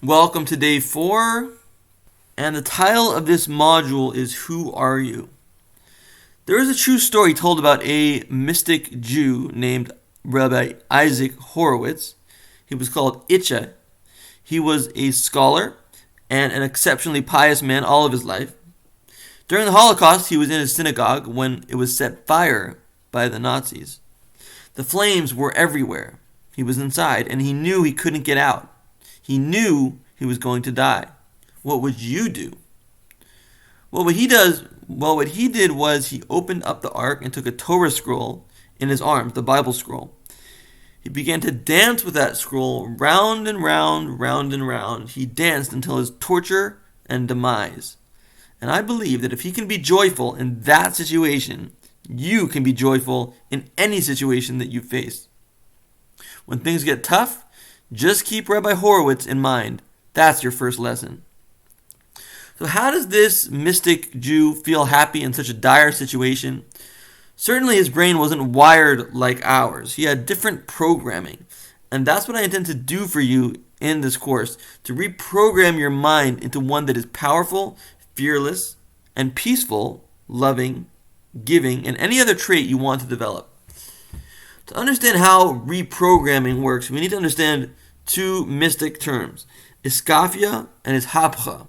Welcome to day 4, and the title of this module is Who Are You? There is a true story told about a mystic Jew named Rabbi Isaac Horowitz. He was called Itcha. He was a scholar and an exceptionally pious man all of his life. During the Holocaust, he was in his synagogue when it was set fire by the Nazis. The flames were everywhere. He was inside, and he knew he couldn't get out. He knew he was going to die. What would you do? What he did was he opened up the ark and took a Torah scroll in his arms, the Bible scroll. He began to dance with that scroll round and round, round and round. He danced until his torture and demise. And I believe that if he can be joyful in that situation, you can be joyful in any situation that you face. When things get tough, just keep Rabbi Horowitz in mind. That's your first lesson. So how does this mystic Jew feel happy in such a dire situation? Certainly his brain wasn't wired like ours. He had different programming. And that's what I intend to do for you in this course, to reprogram your mind into one that is powerful, fearless, and peaceful, loving, giving, and any other trait you want to develop. To understand how reprogramming works, we need to understand two mystic terms, iskafia and ishapcha.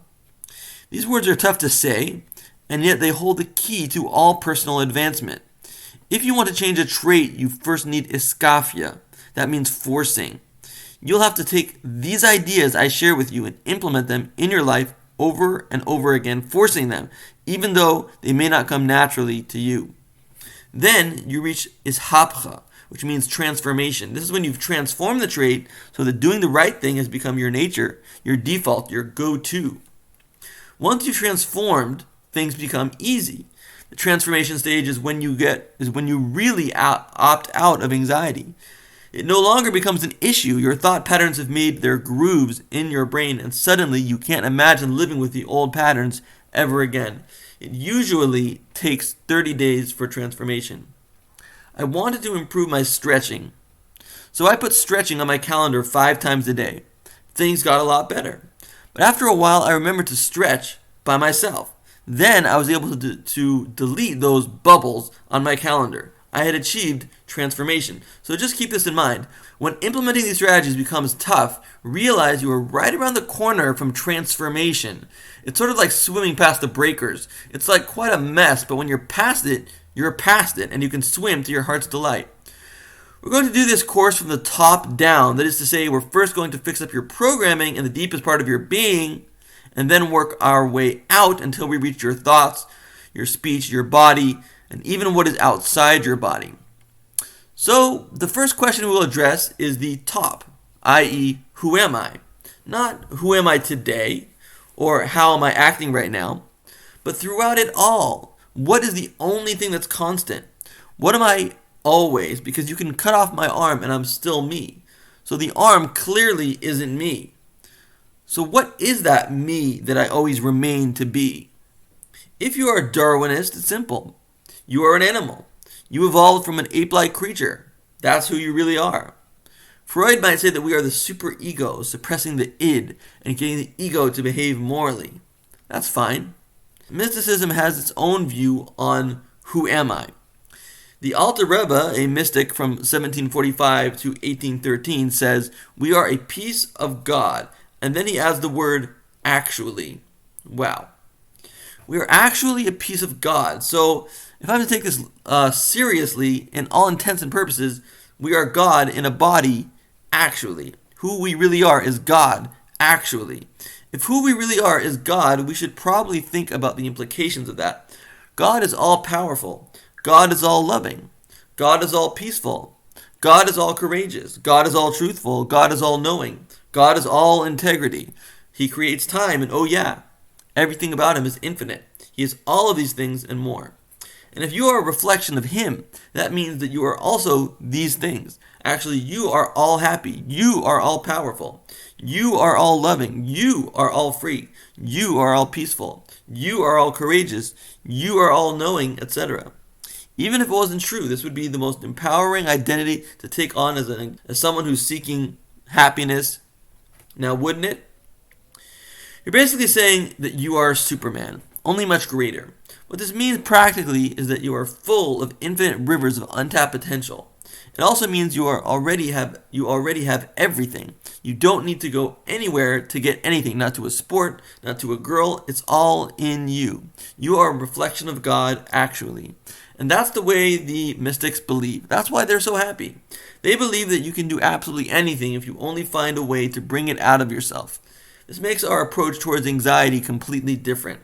These words are tough to say, and yet they hold the key to all personal advancement. If you want to change a trait, you first need iskafia. That means forcing. You'll have to take these ideas I share with you and implement them in your life over and over again, forcing them, even though they may not come naturally to you. Then you reach ishapcha, which means transformation. This is when you've transformed the trait so that doing the right thing has become your nature, your default, your go-to. Once you've transformed, things become easy. The transformation stage is when you really opt out of anxiety. It no longer becomes an issue. Your thought patterns have made their grooves in your brain, and suddenly you can't imagine living with the old patterns ever again. It usually takes 30 days for transformation. I wanted to improve my stretching, so I put stretching on my calendar 5 times a day. Things got a lot better. But after a while, I remembered to stretch by myself. Then I was able to delete those bubbles on my calendar. I had achieved transformation. So just keep this in mind. When implementing these strategies becomes tough, realize you are right around the corner from transformation. It's sort of like swimming past the breakers. It's like quite a mess, but when you're past it, and you can swim to your heart's delight. We're going to do this course from the top down. That is to say, we're first going to fix up your programming in the deepest part of your being, and then work our way out until we reach your thoughts, your speech, your body, and even what is outside your body. So, the first question we'll address is the top, i.e., who am I? Not who am I today, or how am I acting right now, but throughout it all. What is the only thing that's constant? What am I always? Because you can cut off my arm and I'm still me. So the arm clearly isn't me. So what is that me that I always remain to be? If you are a Darwinist, it's simple. You are an animal. You evolved from an ape-like creature. That's who you really are. Freud might say that we are the superego, suppressing the id and getting the ego to behave morally. That's fine. Mysticism has its own view on who am I. The Alter Rebbe, a mystic from 1745 to 1813, says, we are a piece of God. And then he adds the word actually. Wow. We are actually a piece of God. So if I'm to take this seriously, in all intents and purposes, we are God in a body actually. Who we really are is God actually. If who we really are is God, we should probably think about the implications of that. God is all powerful. God is all loving. God is all peaceful. God is all courageous. God is all truthful. God is all knowing. God is all integrity. He creates time, and oh yeah, everything about him is infinite. He is all of these things and more. And if you are a reflection of him, that means that you are also these things. Actually, you are all happy. You are all powerful. You are all loving. You are all free. You are all peaceful. You are all courageous. You are all knowing, etc. Even if it wasn't true, this would be the most empowering identity to take on as someone who's seeking happiness. Now, wouldn't it? You're basically saying that you are Superman, only much greater. What this means practically is that you are full of infinite rivers of untapped potential. It also means you already have everything. You don't need to go anywhere to get anything, not to a sport, not to a girl. It's all in you. You are a reflection of God, actually. And that's the way the mystics believe. That's why they're so happy. They believe that you can do absolutely anything if you only find a way to bring it out of yourself. This makes our approach towards anxiety completely different.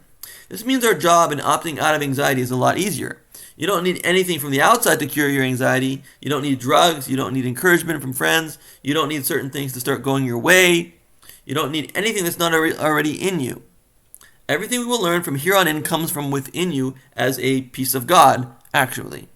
This means our job in opting out of anxiety is a lot easier. You don't need anything from the outside to cure your anxiety. You don't need drugs. You don't need encouragement from friends. You don't need certain things to start going your way. You don't need anything that's not already in you. Everything we will learn from here on in comes from within you as a piece of God, actually.